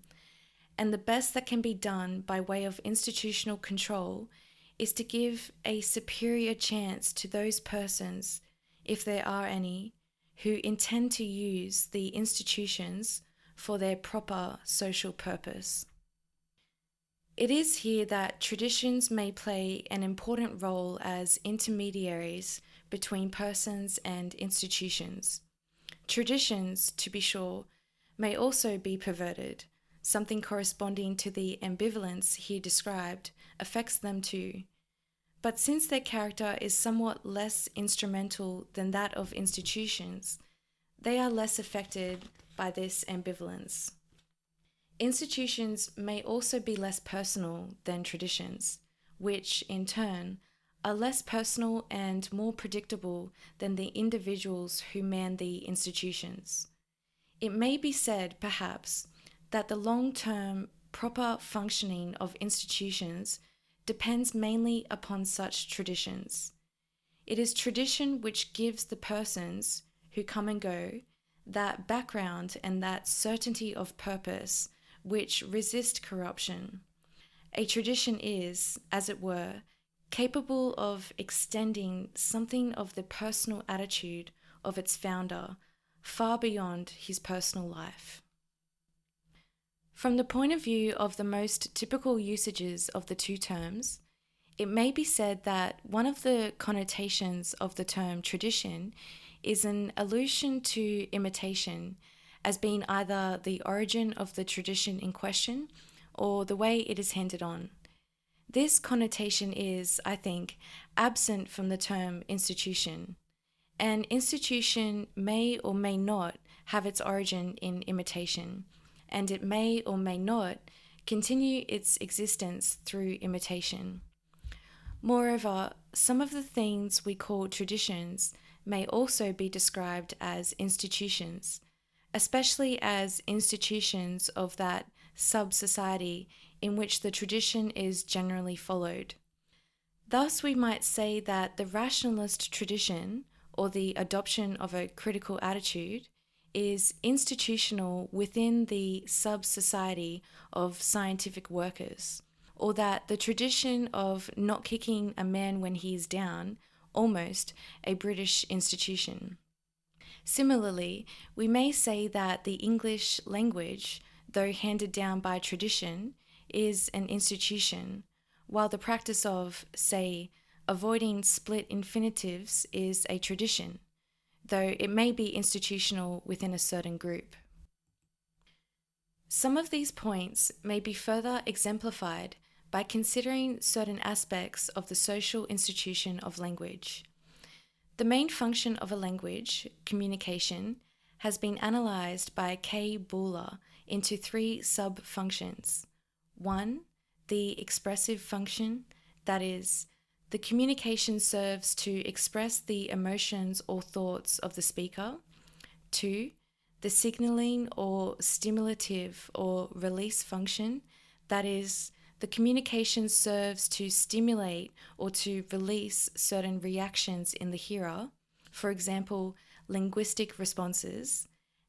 and the best that can be done by way of institutional control is to give a superior chance to those persons, if there are any, who intend to use the institutions for their proper social purpose. It is here that traditions may play an important role as intermediaries between persons and institutions. Traditions, to be sure, may also be perverted. Something corresponding to the ambivalence here described affects them too. But since their character is somewhat less instrumental than that of institutions, they are less affected by this ambivalence. Institutions may also be less personal than traditions, which, in turn, are less personal and more predictable than the individuals who man the institutions. It may be said, perhaps, that the long-term proper functioning of institutions depends mainly upon such traditions. It is tradition which gives the persons who come and go that background and that certainty of purpose which resist corruption. A tradition is, as it were, capable of extending something of the personal attitude of its founder far beyond his personal life. From the point of view of the most typical usages of the two terms, it may be said that one of the connotations of the term tradition is an allusion to imitation as being either the origin of the tradition in question or the way it is handed on. This connotation is, I think, absent from the term institution. An institution may or may not have its origin in imitation, and it may or may not continue its existence through imitation. Moreover, some of the things we call traditions may also be described as institutions, especially as institutions of that sub-society in which the tradition is generally followed. Thus, we might say that the rationalist tradition, or the adoption of a critical attitude, is institutional within the sub-society of scientific workers, or that the tradition of not kicking a man when he is down, almost a British institution. Similarly, we may say that the English language, though handed down by tradition, is an institution, while the practice of, say, avoiding split infinitives is a tradition, though it may be institutional within a certain group. Some of these points may be further exemplified by considering certain aspects of the social institution of language. The main function of a language, communication, has been analysed by K. Buhler into three sub-functions. 1. The expressive function, that is, the communication serves to express the emotions or thoughts of the speaker. 2. The signalling or stimulative or release function, that is, the communication serves to stimulate or to release certain reactions in the hearer, for example, linguistic responses.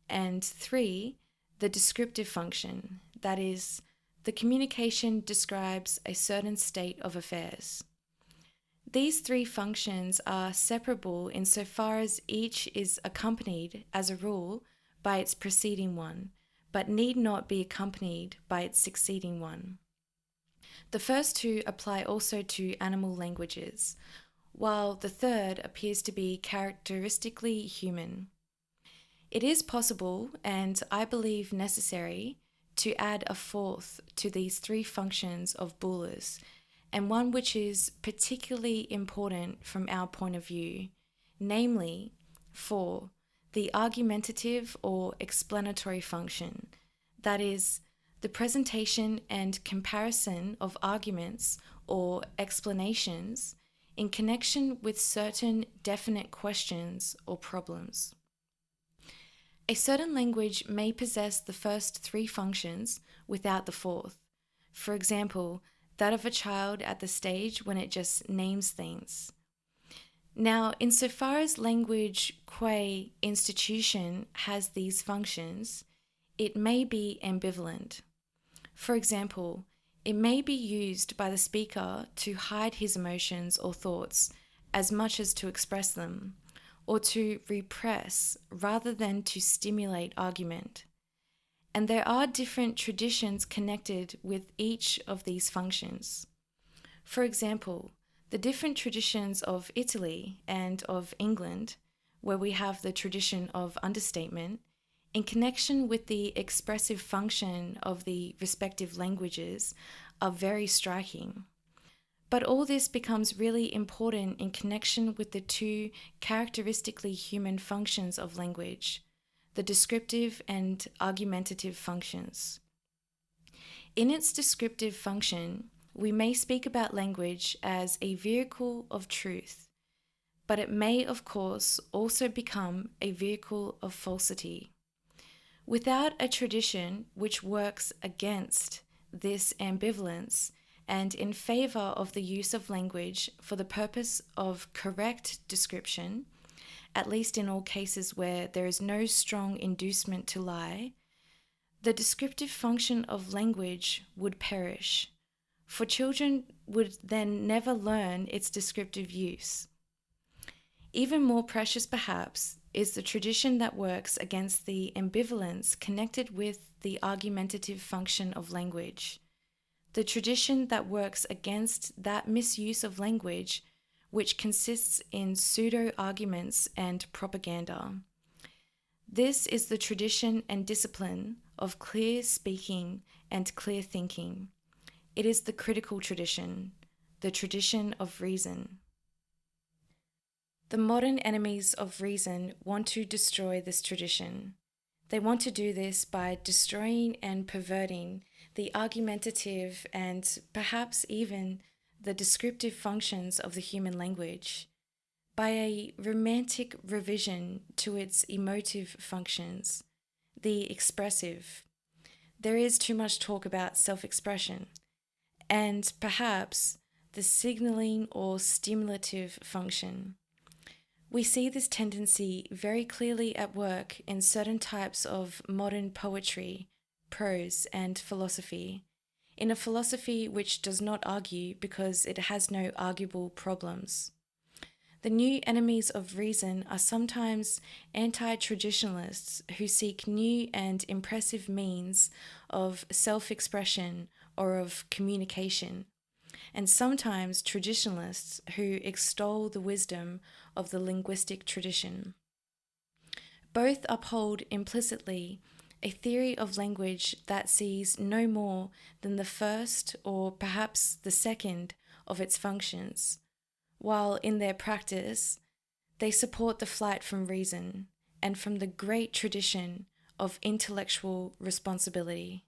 And 3, the descriptive function, that is, the communication describes a certain state of affairs. These three functions are separable insofar as each is accompanied, as a rule, by its preceding one, but need not be accompanied by its succeeding one. The first two apply also to animal languages, while the third appears to be characteristically human. It is possible, and I believe necessary, to add a fourth to these three functions of Buhler's, and one which is particularly important from our point of view, namely, 4, the argumentative or explanatory function, that is, the presentation and comparison of arguments or explanations in connection with certain definite questions or problems. A certain language may possess the first three functions without the fourth. For example, that of a child at the stage when it just names things. Now, insofar as language qua institution has these functions, it may be ambivalent. For example, it may be used by the speaker to hide his emotions or thoughts as much as to express them, or to repress rather than to stimulate argument. And there are different traditions connected with each of these functions. For example, the different traditions of Italy and of England, where we have the tradition of understatement, in connection with the expressive function of the respective languages, are very striking. But all this becomes really important in connection with the two characteristically human functions of language, the descriptive and argumentative functions. In its descriptive function, we may speak about language as a vehicle of truth, but it may, of course, also become a vehicle of falsity. Without a tradition which works against this ambivalence and in favour of the use of language for the purpose of correct description, at least in all cases where there is no strong inducement to lie, the descriptive function of language would perish, for children would then never learn its descriptive use. Even more precious, perhaps, is the tradition that works against the ambivalence connected with the argumentative function of language, the tradition that works against that misuse of language which consists in pseudo-arguments and propaganda. This is the tradition and discipline of clear speaking and clear thinking. It is the critical tradition, the tradition of reason. The modern enemies of reason want to destroy this tradition. They want to do this by destroying and perverting the argumentative and perhaps even the descriptive functions of the human language, by a romantic revision to its emotive functions, the expressive. There is too much talk about self-expression, and perhaps the signalling or stimulative function. We see this tendency very clearly at work in certain types of modern poetry, prose, and philosophy, in a philosophy which does not argue because it has no arguable problems. The new enemies of reason are sometimes anti-traditionalists who seek new and impressive means of self-expression or of communication, and sometimes traditionalists who extol the wisdom of the linguistic tradition. Both uphold implicitly a theory of language that sees no more than the first or perhaps the second of its functions, while in their practice they support the flight from reason and from the great tradition of intellectual responsibility.